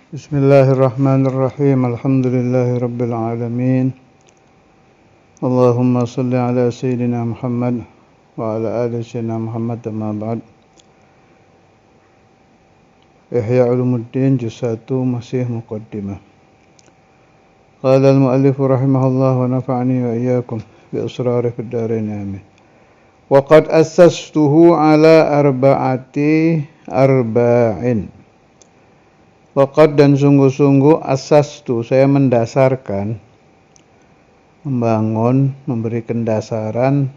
Bismillahirrahmanirrahim. Alhamdulillahirabbil alamin. Allahumma shalli ala sayyidina Muhammad wa ala ali sayyidina Muhammad, amma ba'd. Ihya Ulumuddin juz 1 masih muqaddimah. Qala al-muallif rahimahullah wa nafa'ani wa iyyakum bi asrari fid dharain amin. Wa qad assastuhu ala arba'in. Waqad dan sungguh-sungguh asastu, saya mendasarkan, membangun, memberikan dasaran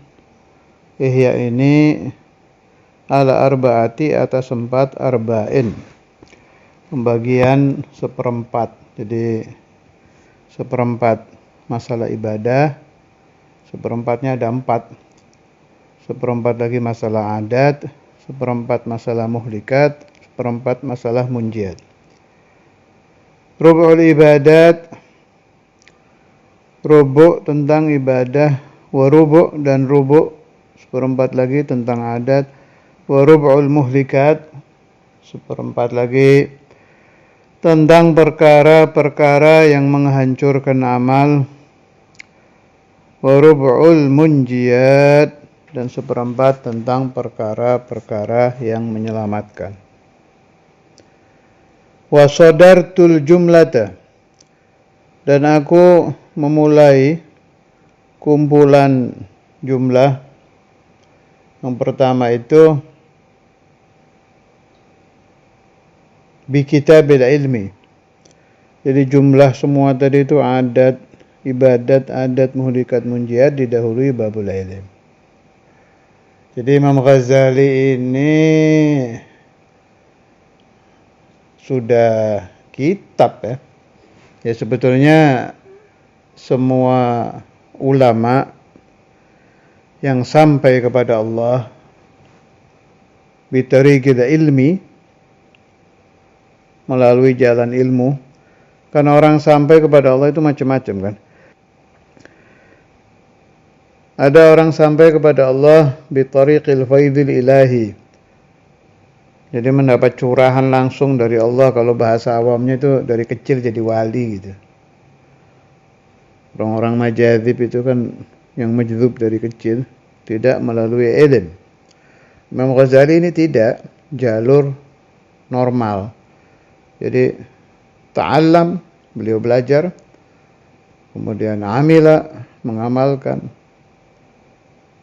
ihya ini ala arba'ati atas 4 arba'in, pembagian seperempat. Jadi seperempat masalah ibadah, seperempatnya ada 4, seperempat lagi masalah adat, seperempat masalah muhlikat, seperempat masalah munjiat. Rubu'ul ibadat, rubu' tentang ibadah, wa rubu' dan rubu' seperempat lagi tentang adat, wa rubu'ul muhlikat, seperempat lagi tentang perkara-perkara yang menghancurkan amal, wa rubu'ul munjiyat, dan seperempat tentang perkara-perkara yang menyelamatkan. Wa sadartul jumlata, dan aku memulai kumpulan jumlah. Yang pertama itu bi kitabil ilmi. Jadi jumlah semua tadi itu adat, ibadat, adat, muhlikat, munjiat didahului babul ilm. Jadi Imam Ghazali ini sudah kitab ya. Ya sebetulnya semua ulama yang sampai kepada Allah bitariqil ilmi, melalui jalan ilmu. Karena orang sampai kepada Allah itu macam-macam kan. Ada orang sampai kepada Allah bitariqil faidil ilahi. Jadi mendapat curahan langsung dari Allah. Kalau bahasa awamnya itu dari kecil jadi wali gitu. Orang-orang majadzib itu kan yang majdzub dari kecil, tidak melalui ilm. Imam Ghazali ini tidak, jalur normal. Jadi ta'allam, beliau belajar, kemudian amila, mengamalkan,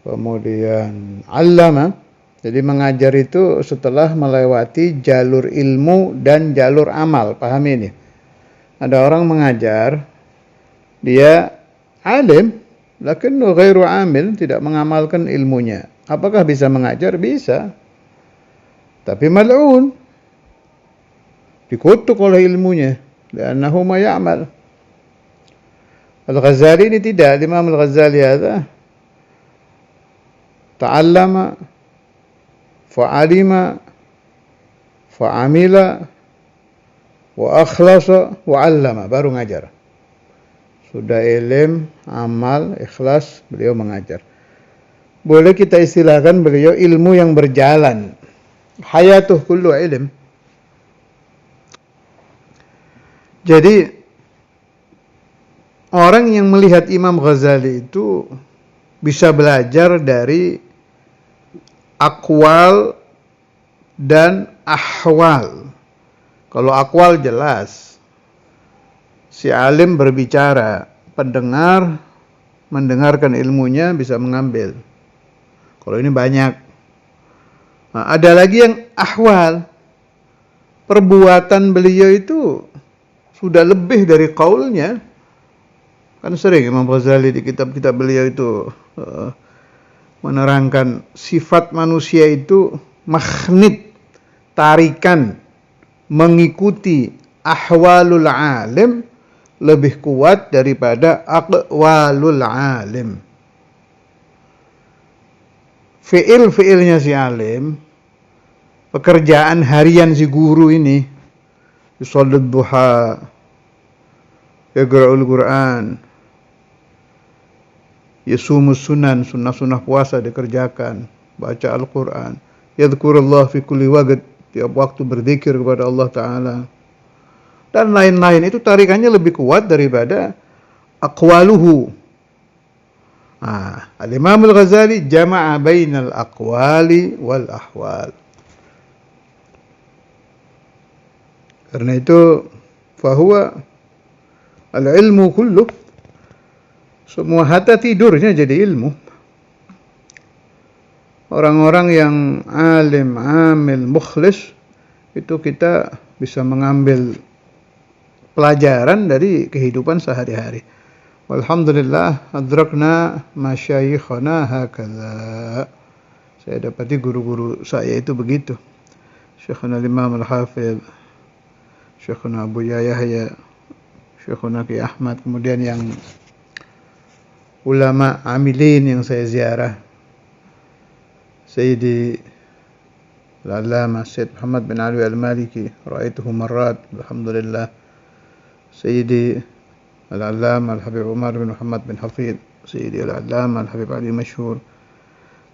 kemudian allama. Jadi mengajar itu setelah melewati jalur ilmu dan jalur amal. Pahami ini. Ada orang mengajar, dia alim, lakinnu ghairu amil, tidak mengamalkan ilmunya. Apakah bisa mengajar? Bisa. Tapi mal'un, dikutuk oleh ilmunya. Li'annahu ma ya'mal. Al-Ghazali ini tidak. Imam Al-Ghazali ada ta'allama, fa'alima, fa'amila, wa akhlasa, wa allama, baru ngajar. Sudah ilm, amal, ikhlas, beliau mengajar. Boleh kita istilahkan beliau ilmu yang berjalan. Hayatuh kullu ilm. Jadi orang yang melihat Imam Ghazali itu bisa belajar dari akwal dan ahwal. Kalau akwal jelas, si alim berbicara, pendengar mendengarkan ilmunya bisa mengambil. Kalau ini banyak. Nah, ada lagi yang ahwal. Perbuatan beliau itu sudah lebih dari qaulnya. Kan sering Imam Ghazali di kitab-kitab beliau itu menerangkan sifat manusia itu magnet, tarikan, mengikuti ahwalul alim lebih kuat daripada aqwalul alim. Fi'il-fi'ilnya si alim, pekerjaan harian si guru ini, sholat duha, yaqra'ul Quran, yasumus sunan, sunnah-sunnah puasa dikerjakan, baca Al-Quran, yadhkurullah fi kulli waqt, tiap waktu berzikir kepada Allah Ta'ala, dan lain-lain. Itu tarikannya lebih kuat daripada aqwaluhu. Al-Imam Al-Ghazali jama'a bainal aqwali wal ahwal. Karena itu fahuwa al-ilmu kullu. Semua hatta tidurnya jadi ilmu. Orang-orang yang alim, amil, mukhlis, itu kita bisa mengambil pelajaran dari kehidupan sehari-hari. Walhamdulillah adrakna masyayikhana hakadha. Saya dapati guru-guru saya itu begitu. Syekhuna Imam Al-Hafidh, Syekhuna Abu Yahya, Syekhuna Ki Ahmad, kemudian yang ulama amilin yang saya ziarah, Sayyidi Al-Allamah Sayyid Muhammad bin Ali Al-Maliki, ra'aituhu marrat, alhamdulillah. Sayyidi Al-Allamah Al-Habib Umar bin Muhammad bin Hafidh, Sayyidi Al-Allamah Al-Habib Ali Mashhur,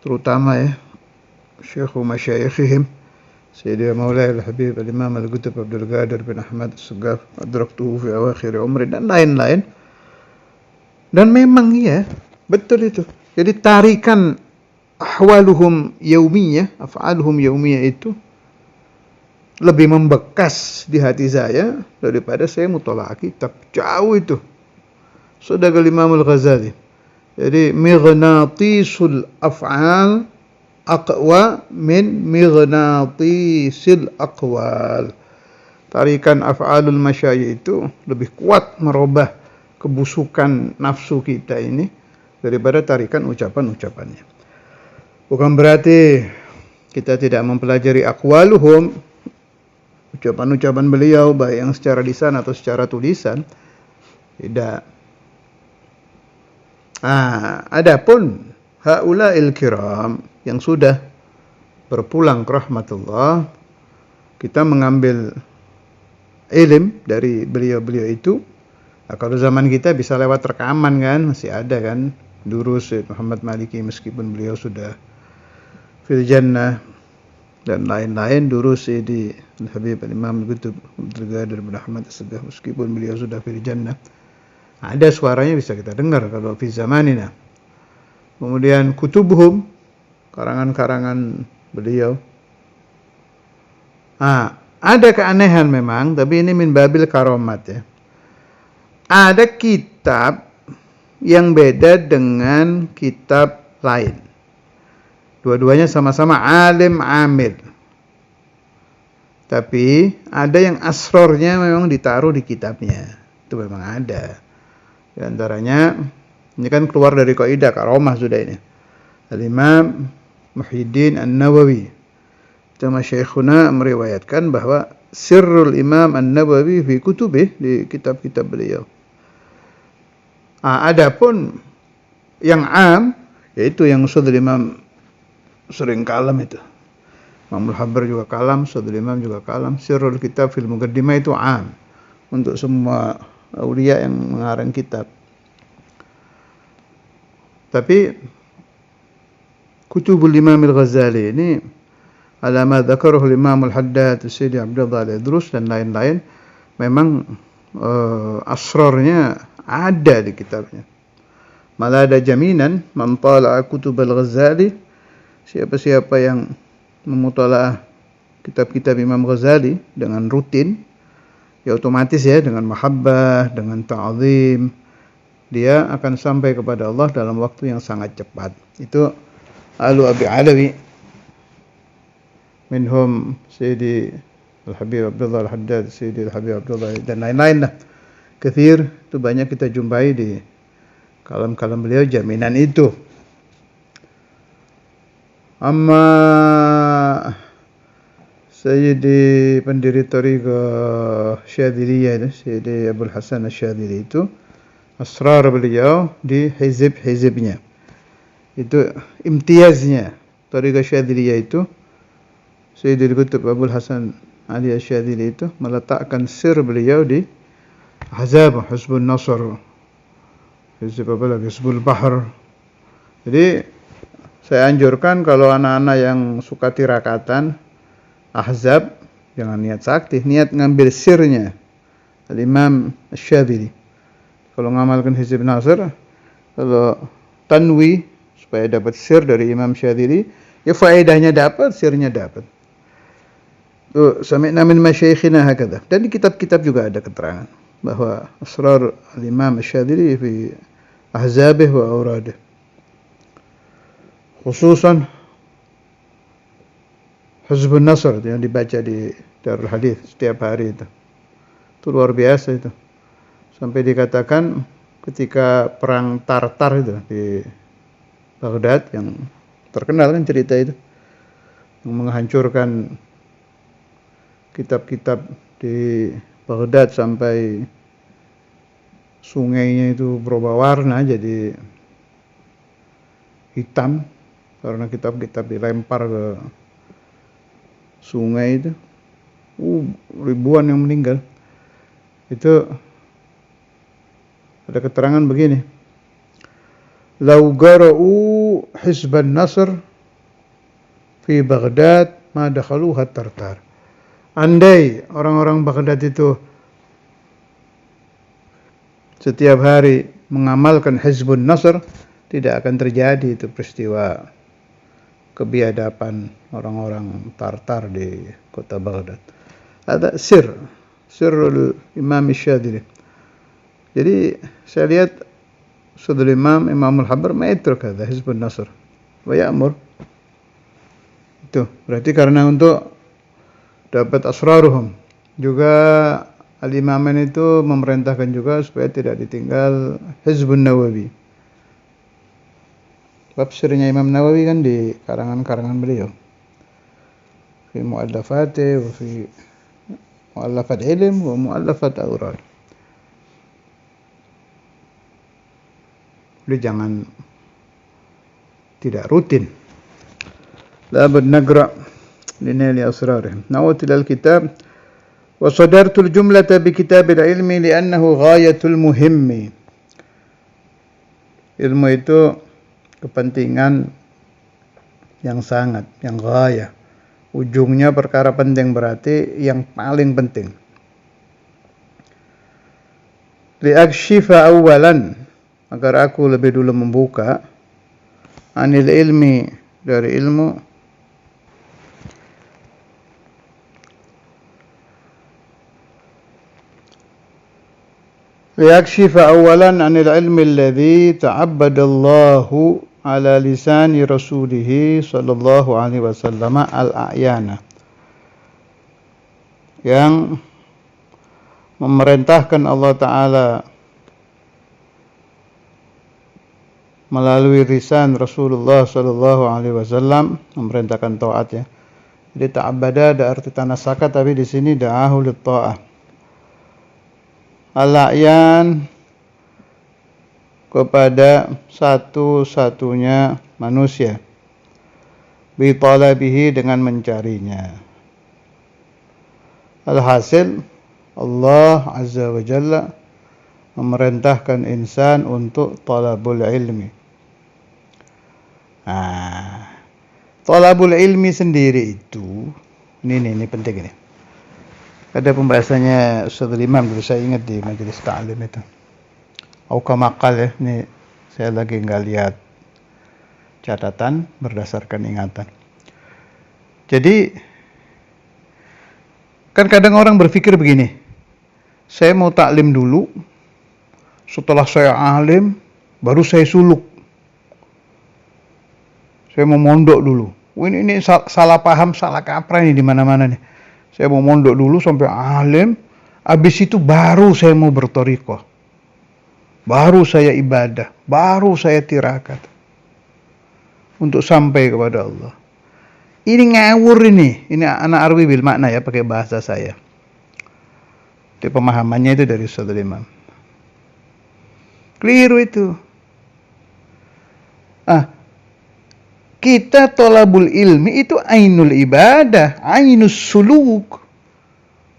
terutama syekhu masyayikhihim Sayyidi Maulay Al-Habib Al-Imam Al-Qutb Abdul Qadir bin Ahmad As-Suggaf, adraktuhu fi awakhir umri, dan lain-lain. Dan memang betul itu. Jadi tarikan ahwaluhum yaumiyah, af'aluhum yaumiyah itu lebih membekas di hati saya daripada saya mutalaah kitab. Jauh itu. Sadaqal Imam Al-Ghazali. Jadi mighnatisul af'al aqwa min mighnatisil aqwal. Tarikan af'alul masyayikh itu lebih kuat merubah kebusukan nafsu kita ini daripada tarikan ucapan-ucapannya. Bukan berarti kita tidak mempelajari aqwaluhum, ucapan-ucapan beliau baik yang secara lisan atau secara tulisan. Tidak. Adapun haula'il kiram yang sudah berpulang ke rahmatullah, kita mengambil ilm dari beliau-beliau itu. Kalau zaman kita bisa lewat rekaman kan, masih ada kan durus Syed Muhammad Maliki meskipun beliau sudah fil jannah, dan lain-lain durus di Al-Habib Al-Imam Al-Qutb Abdul Qadir bin Ahmad As-Suggaf meskipun beliau sudah fil jannah. Ada suaranya bisa kita dengar kalau fi zamanina. Kemudian kutubuhum, karangan-karangan beliau. Ada keanehan memang, tapi ini min babil karomat ya. Ada kitab yang beda dengan kitab lain. Dua-duanya sama-sama alim amil. Tapi ada yang asrornya memang ditaruh di kitabnya. Itu memang ada. Di antaranya, ini kan keluar dari kaidah karomah sudah ini. Al-Imam Muhyiddin An-Nawawi. Itu masyayikhuna meriwayatkan bahwa sirrul Imam An-Nawawi fi kutubih, di kitab-kitab beliau. Adapun yang am, yaitu yang Ustadz Imam sering kalam itu. Imam Al-Habbar juga kalam, Ustadz Imam juga kalam. Sirrul kitab fil muqaddimah itu am untuk semua aulia yang mengarang kitab. Tapi kutubul Imam Al-Ghazali ini ala ma dzakarahu Imam Al-Haddad Sayyidi Abdullah Al-Idrus dan lain-lain, memang asrarnya ada di kitabnya. Malah ada jaminan man tala'a kutub Al-Ghazali, siapa-siapa yang memutalaah kitab-kitab Imam Ghazali dengan rutin, ya otomatis ya dengan mahabbah, dengan ta'zim, dia akan sampai kepada Allah dalam waktu yang sangat cepat. Itu Alu Abi Alawi, minhum Sayyidi Al-Habib Abdullah Al-Haddad, Sayyidi Al-Habib Abdullah, dan lain-lain lah. Kathir, itu banyak kita jumpai di kalam-kalam beliau jaminan itu. Amma Sayyidi pendiri Thariqah Syadziliyah itu, Sayyidi Abdul Hasan Asy-Syadzili itu, asrar beliau di hizib-hizibnya. Itu imtiyaznya Thariqah Syadziliyah itu, Sayyidi Qutb Abdul Hasan Ali Asy-Syadzili itu meletakkan sir beliau di Ahzab, Hizbun Nasr, Hizbul Bahr. Jadi saya anjurkan kalau anak-anak yang suka tirakatan Ahzab, jangan niat sakti, niat ngambil sirnya Al-Imam Asy-Syadzili. Kalau ngamalkan Hizb Nasr, kalau tanwi supaya dapat sir dari Imam Syadzili, ya faedahnya dapat, sirnya dapat. Tuh, sami'na min masyayikhina hakadha. Dan di kitab-kitab juga ada keterangan bahwa asrar al-Imam Asy-Syadzili fi ahzabih wa auradih. Khususan Hizbun Nasr yang dibaca di Darul Hadis setiap hari itu. Itu luar biasa itu. Sampai dikatakan ketika perang Tartar itu di Baghdad yang terkenal kan cerita itu, yang menghancurkan kitab-kitab di Baghdad sampai sungainya itu berubah warna jadi hitam karena kitab-kitab dilempar ke sungai itu. Ribuan yang meninggal. Itu ada keterangan begini. Lau gara'u Hizban Nasr fi Baghdad ma dakhaluha Tartar. Andai orang-orang Baghdad itu setiap hari mengamalkan Hizbun Nasr, tidak akan terjadi itu peristiwa kebiadaban orang-orang Tartar di kota Baghdad. Ada sirrul Imam Asy-Syadzili. Jadi saya lihat Sudul Imamul Habr ma'itruk hadha Hizbun Nasr wa ya'mur. Itu berarti karena untuk dapat asraruhum. Juga al-imaman itu memerintahkan juga supaya tidak ditinggal Hizbun Nawawi. Bab sirnya Imam Nawawi kan di karangan-karangan beliau. Fi mu'allafati wa fi mu'allafat ilm wa mu'allafat awrad. Jadi jangan tidak rutin. La bud nagra linali asrarih. Nawat ilal kitab wa sadartu al-jumlata bi kitab al-ilmi li'annahu ghayatul muhimmi. Ilmu itu kepentingan yang sangat, yang ghaya. Ujungnya perkara penting berarti yang paling penting. Li'akshifa awalan, agar aku lebih dulu membuka anil ilmi, dari ilmu, liyakshifa awalan anil ilmi alladhi ta'abbadallahu ala lisani rasulih sallallahu alaihi wasallam al-a'yana, yang memerintahkan Allah Ta'ala melalui lisan Rasulullah sallallahu alaihi wasallam, memerintahkan taat ya. Jadi ta'abbada ada arti tanasaka, tapi di sini da'ahu lit-ta'ah. Al-a'yan, kepada satu-satunya manusia, bi talabihi, dengan mencarinya. Alhasil Allah Azza wa Jalla memerintahkan insan untuk talabul ilmi. Talabul ilmi sendiri itu, ini penting ini. Ada pembahasannya Ustaz Imam dulu, saya ingat di majelis ta'lim itu. Aukamakal ya, ini saya lagi nggak lihat catatan berdasarkan ingatan. Jadi kan kadang orang berpikir begini, saya mau taklim dulu, setelah saya alim baru saya suluk. Saya mau mondok dulu. Ini salah paham, salah kaprah ini di mana-mana nih. Saya mau mondok dulu sampai alim, habis itu baru saya mau berthariqah. Baru saya ibadah, baru saya tirakat untuk sampai kepada Allah. Ini ngawur ini. Ini anak arwi bil makna ya, pakai bahasa saya. Itu pemahamannya itu dari Ustaz Imam. Keliru itu. Kita tolabul ilmi itu ainul ibadah, ainus suluk.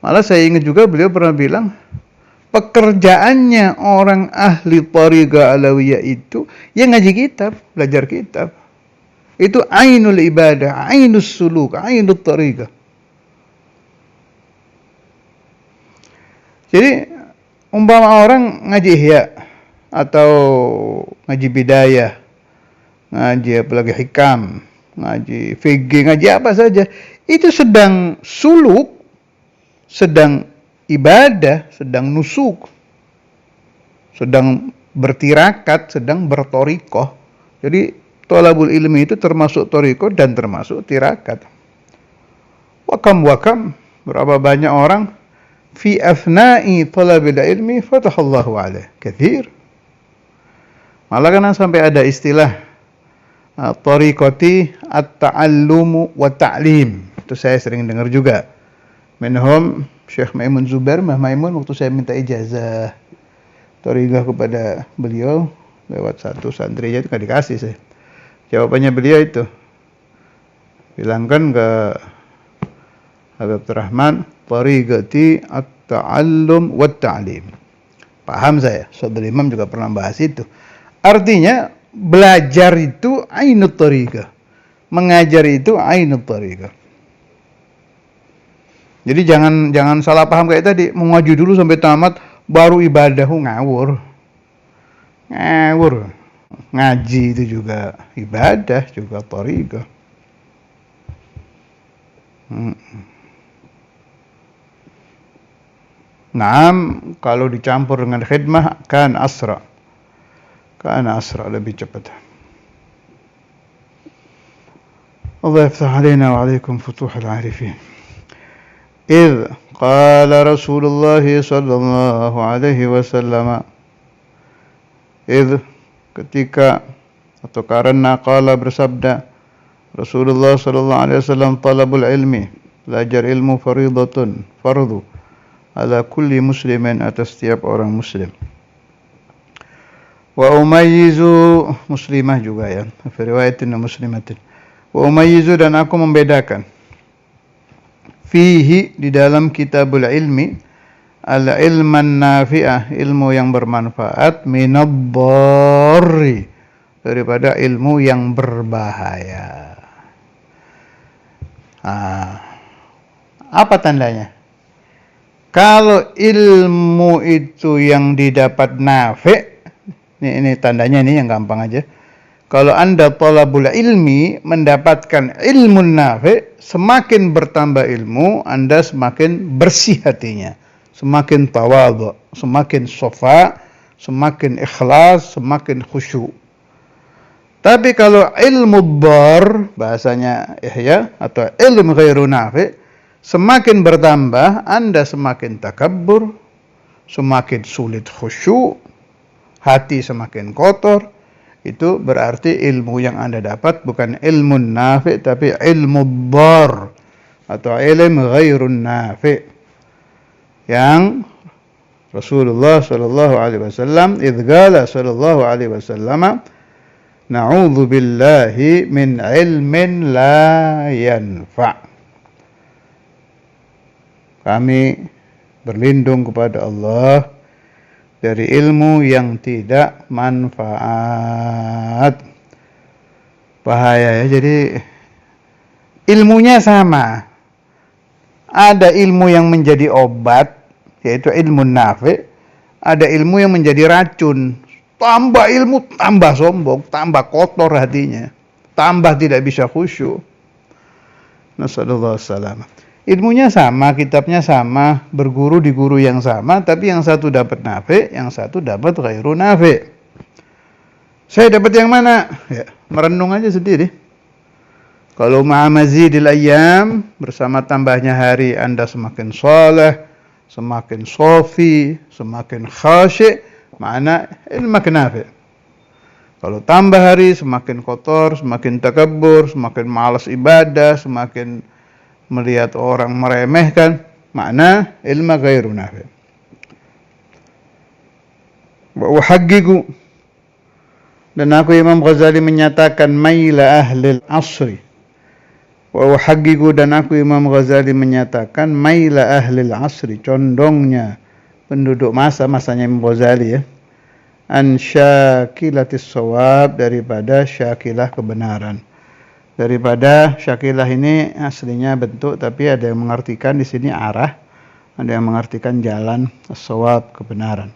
Malah saya ingat juga beliau pernah bilang, pekerjaannya orang ahli thariqah alawiyah itu yang ngaji kitab, belajar kitab. Itu ainul ibadah, ainus suluk, ainut thariqah. Jadi umpama orang ngaji Ihya atau ngaji Bidayah, ngaji apalagi Hikam, ngaji VG, ngaji apa saja, itu sedang suluk, sedang ibadah, sedang nusuk, sedang bertirakat, sedang bertorikoh. Jadi thalabul ilmi itu termasuk torikoh dan termasuk tirakat. Wakam berapa banyak orang fi afna'i thalabil ilmi fatahallahu alaih kathir. Malah kan sampai ada istilah tariqati at-ta'allumu wa ta'lim. Itu saya sering dengar juga. Minhum Syekh Maimun Zubair, Mbah Maimun, waktu saya minta ijazah tariqah kepada beliau lewat satu santrinya, itu nggak dikasih saya. Jawabannya beliau itu, bilangkan ke Habib Rahman, tariqati at-ta'allum wa ta'lim. Paham saya, Saudara Imam juga pernah bahas itu. Artinya belajar itu ainut tariqah, mengajar itu ainut tariqah. Jadi jangan salah paham kayak tadi, mau ngaji dulu sampai tamat baru ibadah, ngawur. Ngaji itu juga ibadah, juga tariqah. Naam, kalau dicampur dengan khidmah kan asra lebih cepat. Allah yaftah alaina wa alaikum futuhal arifin. Idh qala Rasulullah sallallahu alaihi wasallam, ketika atau karena qala bersabda Rasulullah sallallahu alaihi wasallam, talabul ilmi, belajar ilmu fardhatun, fardu ala kulli muslimin, atas setiap orang muslim. Wa umayyizu, muslimah juga ya, fi riwayatin muslimatin. Wa umayyizu, dan aku membedakan, fihi, di dalam kitabul ilmi, al ilman nafi'ah, ilmu yang bermanfaat, minadh-dharri, daripada ilmu yang berbahaya. Apa tandanya? Kalau ilmu itu yang didapat nafi', ini tandanya nih yang gampang aja. Kalau Anda thalabul ilmi, mendapatkan ilmu nafi', semakin bertambah ilmu, Anda semakin bersih hatinya, semakin tawadhu, semakin sofa, semakin ikhlas, semakin khusyuk. Tapi kalau ilmu dhar, bahasanya Ihya, atau ilmu ghairu nafi', semakin bertambah, Anda semakin takabbur, semakin sulit khusyuk, hati semakin kotor. Itu berarti ilmu yang Anda dapat bukan ilmu nafi', tapi ilmu dhar, atau ilmu ghairu nafi'. Yang Rasulullah sallallahu alaihi wasallam, idh qala sallallahu alaihi wasallam, na'udzu billahi min ilmin la yanfa'. Kami berlindung kepada Allah dari ilmu yang tidak manfaat. Bahaya ya, jadi ilmunya sama. Ada ilmu yang menjadi obat, yaitu ilmu nafi'. Ada ilmu yang menjadi racun. Tambah ilmu, tambah sombong, tambah kotor hatinya, tambah tidak bisa khusyuk. Nasallallahu alaihi. Ilmunya sama, kitabnya sama, berguru di guru yang sama, tapi yang satu dapat nafi', yang satu dapat ghairu nafi'. Saya dapat yang mana? Ya, merenung aja sendiri. Kalau ma'amazidil ayyam, bersama tambahnya hari, Anda semakin saleh, semakin sofi, semakin khasyi', makna ilmu nafi'. Kalau tambah hari, semakin kotor, semakin takabbur, semakin malas ibadah, semakin melihat orang meremehkan, makna ilmu ghairu nafi'. Wa uhaqqiqu, dan aku Imam Ghazali menyatakan maila ahli al-asri. Wa uhaqqiqu, dan aku Imam Ghazali menyatakan maila ahli al-asri, condongnya penduduk masanya Imam Ghazali ya, an syakilatis shawab, daripada syakilah kebenaran. Daripada syakilah ini aslinya bentuk, tapi ada yang mengartikan di sini arah. Ada yang mengartikan jalan, as-shawab, kebenaran.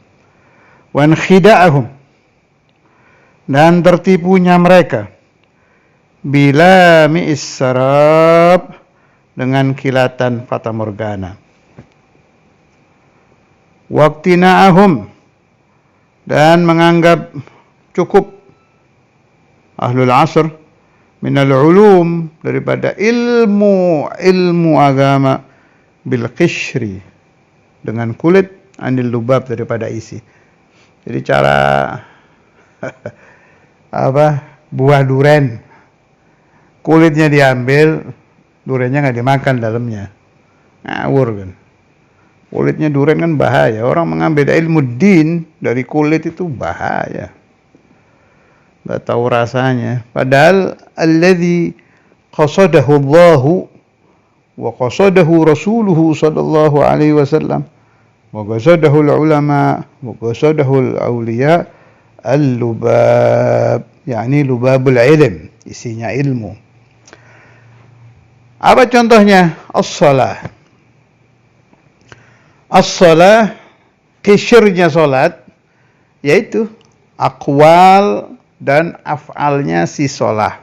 Wan khida'ahum, dan tertipunya mereka, bila mi'is sarab, dengan kilatan fata morgana. Waqtina'ahum, dan menganggap cukup ahlul asr minal ulum, daripada ilmu agama, bil qishri, dengan kulit, anil lubab, daripada isi. Jadi cara buah duren, kulitnya diambil, durennya nggak dimakan dalamnya, ngawur kan. Kulitnya duren kan bahaya. Orang mengambil ilmu din dari kulit itu bahaya, nggak tahu rasanya. Padahal alladzi qasadahu Allahu wa qasadahu Rasuluhu sallallahu alaihi wasallam wa qasadahu ulama wa qasadahu awliya al-lubab, yakni lubabul ilm, isinya ilmu. Apa contohnya? As-salah. As-salah, qishrnya salat, yaitu aqwal dan af'alnya si salah.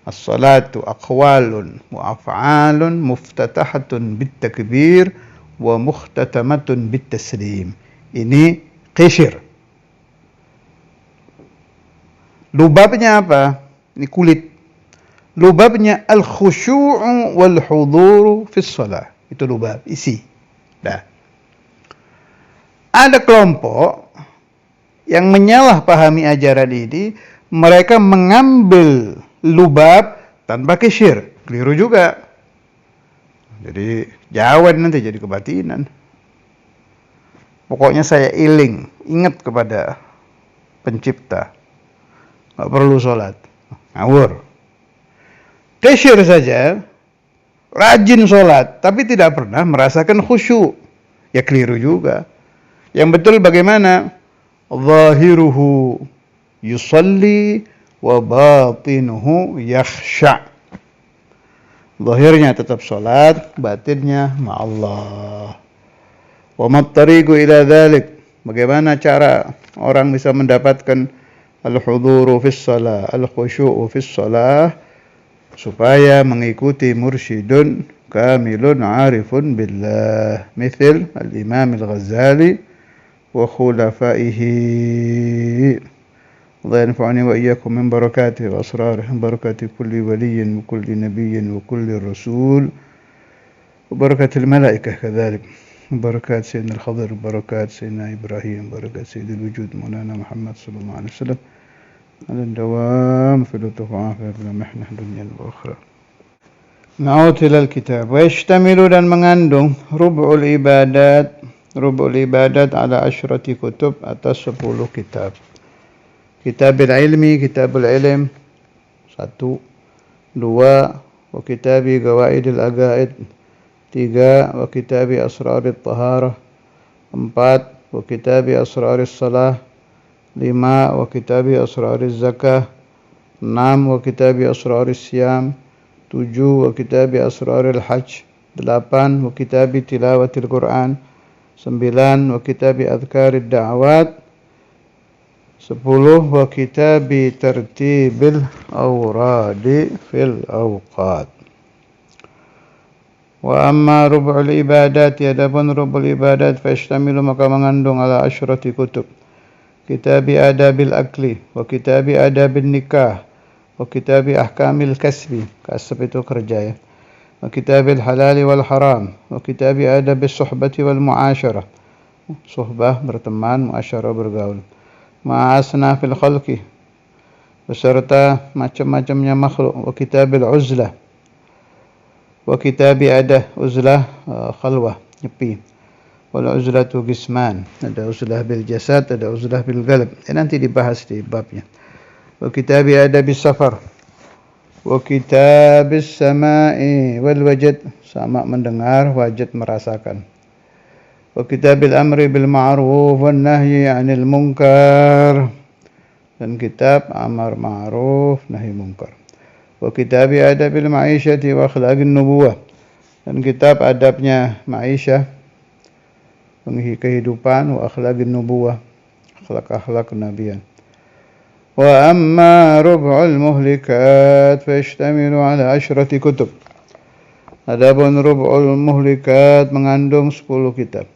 As-salatu aqwalun wa af'alun muftatahatun bit-takbir wa mukhtatamatun bit-taslim. Ini qishr. Lubabnya apa? Ini kulit. Lubabnya al-khusyu' wal huduru fi shalah. Itu lubab, isi. Dah. Ada kelompok yang menyalahpahami ajaran ini, mereka mengambil lubab tanpa qishr. Keliru juga. Jadi jawab nanti jadi kebatinan. Pokoknya saya ingat kepada pencipta. Nggak perlu sholat. Ngawur. Qishr saja, rajin sholat, tapi tidak pernah merasakan khusyuk. Ya keliru juga. Yang betul bagaimana? Zahiruhu yusalli wa batinuhu yakhsha. Zahirnya tetap sholat, batinnya ma'allah. Wa mattariqu ila dhalik. Bagaimana cara orang bisa mendapatkan al-huduru fis shalah, al-khusyu'u fis shalah, supaya mengikuti mursyidun kamilun arifun billah, mithil al-imam al-Ghazali wa khulafaihi. Allah yanfa'ani wa iyyakum min barakatihi wa asrarihi, barakati kulli waliyyin wa kulli nabiyyin wa kulli rasul, wa barakatil malaikah kadhalik, barakat sayyidina al-Khadir, barakat sayyidina Ibrahim, barakat sayyidil wujud maulana Muhammad sallallahu alaihi wasallam, ala dawam fi lutuf wa afiyah fil mihnah dunya wal akhirah. Na'ud ila al-kitab. Wa yashtamilu, dan mengandung rub'ul ibadat ala asyrati kutub, atas 10 kitab. Kitabul ilmi, kitabul ilm 1, 2, wa kitabi gawaidil agaid 3, wa kitabi asrarit taharah 4, wa kitabi asraris salah 5, wa kitabi asraris zakah 6, wa kitabi asraris siyam 7, wa kitabi asraril hajj 8, wa kitabi tilawatil Quran 9, wa kitabi adhkarid da'awat 10, wa kitabi tertibil awradi fil awqat. Wa amma rub'ul ibadat, adapun rub'ul ibadat, fa yashtamilu, maka mengandung ala asyrati kutub. Kitabi adabil akli, wa kitabi adabil nikah, wa kitabi ahkamil kasbi, kasb itu kerja ya, wa kitabil halali wal haram, wa kitabi adabis suhbati wal muasyarah, suhbah berteman, muasyarah bergaul, ma'asna fil khalqi, beserta macam-macamnya makhluk, wa kitabil uzlah, wa kitabi ada uzlah khalwah, nyepi, wal uzlatu qisman, ada uzlah bil jasad, ada uzlah bil qalb. Nanti dibahas di babnya. Wa kitabi adabis safar, wa kitabis sama'i wal wajad, sama mendengar, wajad merasakan. Wa kitabil amri bil ma'ruf wan nahyi 'anil munkar, dan kitab amar ma'ruf nahi munkar. Wa kitabi adabil ma'isyati wa akhlaqin nubuwah, dan kitab adabnya ma'isyah, kehidupan, wa akhlaqin nubuwah, akhlak-akhlak kenabian. Wa amma rub'ul muhlikat fayashtamilu ala 10 kutub. Adapun rub'ul muhlikat mengandung 10 kitab.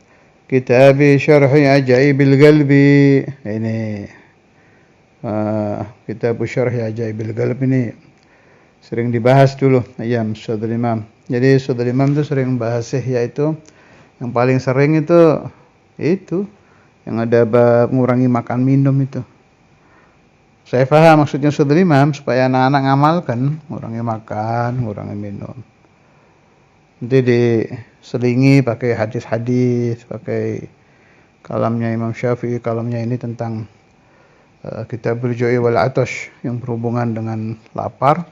Kitabi syarhi ajaibil qalbi. Ini kitab syarhi ajaibil qalbi ini sering dibahas dulu ayam Saudara Imam. Jadi Saudara Imam itu sering bahas ihya itu. Yang paling sering itu yang ada bab mengurangi makan minum itu. Saya paham maksudnya Saudara Imam supaya anak-anak ngamalkan, mengurangi makan, mengurangi minum. Nanti diselingi pakai hadis-hadis, pakai kalamnya Imam Syafi'i, kalamnya ini tentang Kitabul Ju'i wal Atash yang berhubungan dengan lapar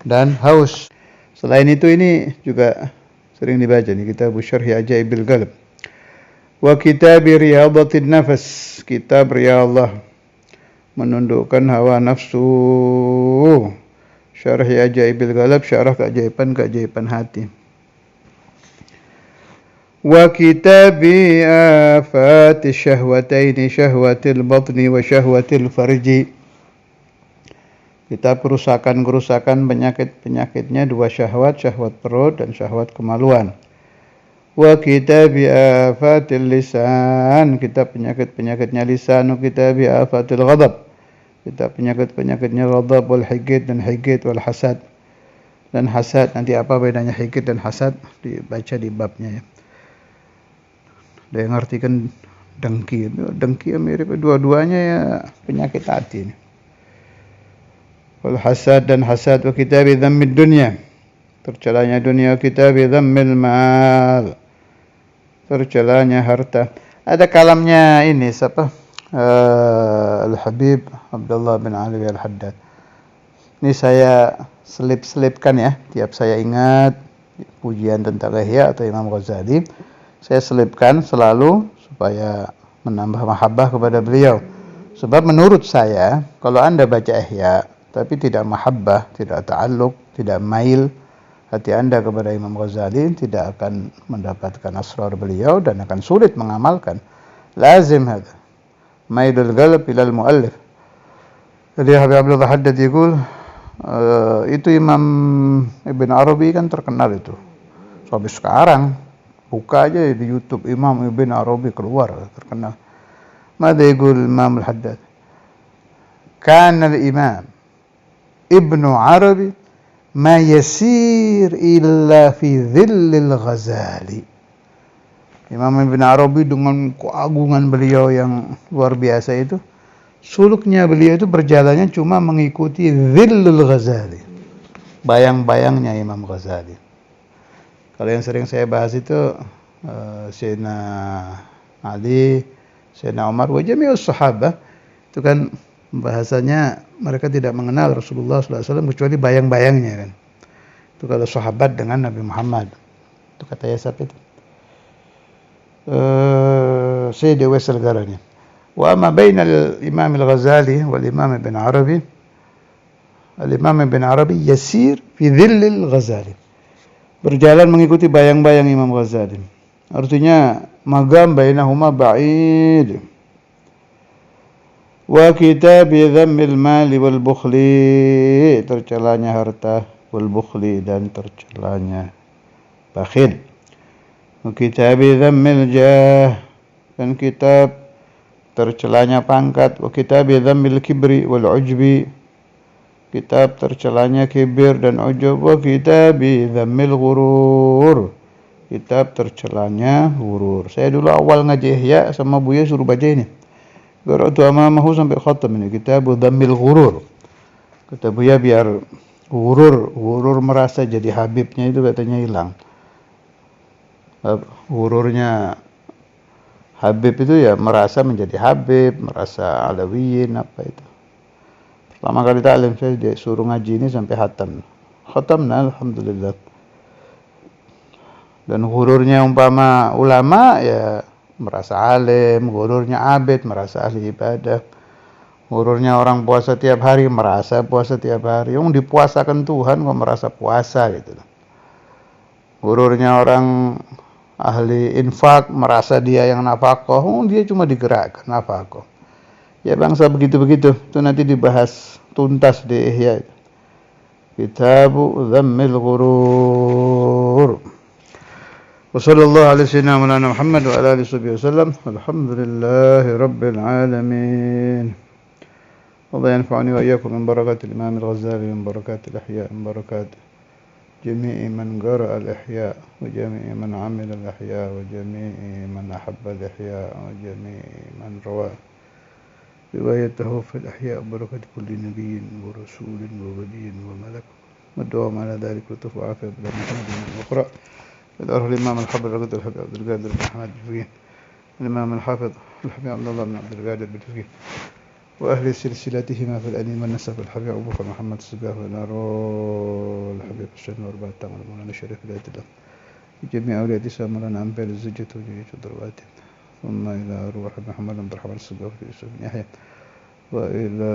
dan haus. Selain itu ini juga sering dibaca nih kitab Syarhi Ajaibil Qalb. Wa kitab Riyadatin Nafas, kitab riyadhah menundukkan hawa nafsu. Syarhi Ajaibil Qalb, syarah keajaiban hati. Wa kitab Afati Syahwataini, syahwatil batni wa syahwatil farji. Kitab kerusakan-kerusakan penyakit-penyakitnya 2 syahwat, syahwat perut dan syahwat kemaluan. Wa kitabi afatil lisan, kitab penyakit-penyakitnya lisan. Wa kitabi afatil ghadab, kitab penyakit-penyakitnya ghadab wal higid dan higid wal hasad. Dan hasad, nanti apa bedanya higid dan hasad dibaca di babnya ya. Ada yang ngartikan dengki. Dengki mirip dua-duanya ya penyakit hati ini. Wal hasad dan hasad. Wa kitabi dhammid dunya, tercelanya dunia. Kitabi dhammil mal, tercelanya harta. Ada kalamnya ini siapa? Al-Habib Abdullah bin Ali Al-Haddad. Ini saya selip-selipkan ya, tiap saya ingat pujian tentang Ihya atau Imam Ghazali, saya selipkan selalu supaya menambah mahabbah kepada beliau. Sebab menurut saya kalau Anda baca Ihya tapi tidak mahabbah, tidak ta'alluq, tidak mail hati Anda kepada Imam Ghazali, tidak akan mendapatkan asrar beliau dan akan sulit mengamalkan. Lazim hada mailul qalb ila al-muallif. Jadi Habib Abdullah Haddad yaqul, itu Imam Ibn Arabi kan terkenal itu. Sampai sekarang buka aja di YouTube Imam Ibn Arabi keluar terkenal. Mada yaqul Imam Al-Haddad? Kana al-Imam Ibnu Arabi ma yasir illa fi dhillil Ghazali. Imam Ibn Arabi dengan keagungan beliau yang luar biasa itu, suluknya beliau itu berjalannya cuma mengikuti dhillul Ghazali, bayang-bayangnya Imam Ghazali. Kalau yang sering saya bahas itu Sayyidina Ali, Sayyidina Umar, wa jami'us sahabah, itu kan bahasanya mereka tidak mengenal Rasulullah SAW kecuali bayang-bayangnya kan. Itu kalau sahabat dengan Nabi Muhammad. Itu kata siapa itu? Sayyid Uwais Al-Qarani. Wa amma baina al-Imam Al-Ghazali wal Imam Ibn Arabi, al-Imam Ibn Arabi yasir fi dhillil Ghazali, berjalan mengikuti bayang-bayang Imam Ghazali. Artinya magam bainahuma ba'id. Wa kitabi dhammil mali wal bukhli, tercelanya harta, wal bukhli dan tercelanya bakhil. Wa kitabi dhammil jah, dan kitab tercelanya pangkat. Wa kitabi dhammil kibri wal ujbi, kitab tercelanya kibir dan ujub. Wa kitabi dhammil ghurur, kitab tercelanya ghurur. Saya dulu awal ngaji Ihya sama Buya suruh baca ini. Qara'tu amamahu sampai khatam ini, kitab dhammil ghurur. Kata Buya biar ghurur merasa jadi habibnya itu katanya hilang. Ghururnya habib itu ya merasa menjadi habib, merasa alawiyin apa itu. Pertama kali taklim saya dia suruh ngaji ini sampai khatam. Khatamna alhamdulillah. Dan ghururnya umpama ulama ya merasa alim, ghururnya abid merasa ahli ibadah, ghururnya orang puasa tiap hari merasa puasa tiap hari. Yang dipuasakan Tuhan kok merasa puasa gitu. Ghururnya orang ahli infak merasa dia yang nafkah, dia cuma digerakkan nafkah. Ya bangsa begitu-begitu, itu nanti dibahas tuntas di Ihya. Kitabu Dhammil Ghurur. Wa sallallahu ala sayyidina Maulana Muhammad wa ala alihi wasallam. Alhamdulillahi rabbil alamin. Allah yanfa'uni wa iyyakum min barakatil Imam Al-Ghazali min barakatil Ihya min barakat جميع من قرأ الإحياء وجميع من عمل الإحياء وجميع من أحب الإحياء وجميع من روى روايته في الإحياء بركة كل نبي ورسول وولي وملك والدوام على ذلك لطف وعافية بلا محمد من أخرى الأرض الإمام الحافظ الرقد الحبيب عبد القادر بن أحمد الفقيه الإمام الحافظ الحبيب عبد الله بن عبد القادر بالفقيه وأهل سلسلتهما في الأنيم والنسب الحبيب أبو بكر محمد الصباح والنار الحبيب الشن وأربعة تامر مولانا الشريف الآية الله جميع أولياء مولانا أنبياء الزجة وجميع ضربات ثم إلى روح محمد بن رحمن الصباح يوسف بن يحيى وإلى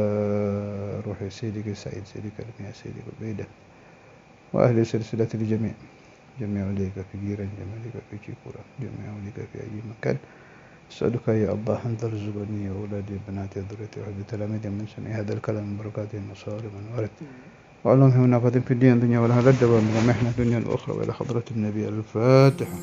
روح سيدك سعيد سيدك المياه سيدك البيدة وأهل سلسلة الجميع جميع أولياء في جيران جميع أولياء في جيكورا جميع أولياء في أي مكان أسألك يا الله أن ترزقني وأولادي بناتي ذريتي وحبي تلاميذي من سمع هذا الكلام من بركاته النصارى من ورد وعلمهم نافذ في الدين الدنيا والآخرة والمحنة الدنيا الأخرى وإلى حضرة النبي الفاتحة.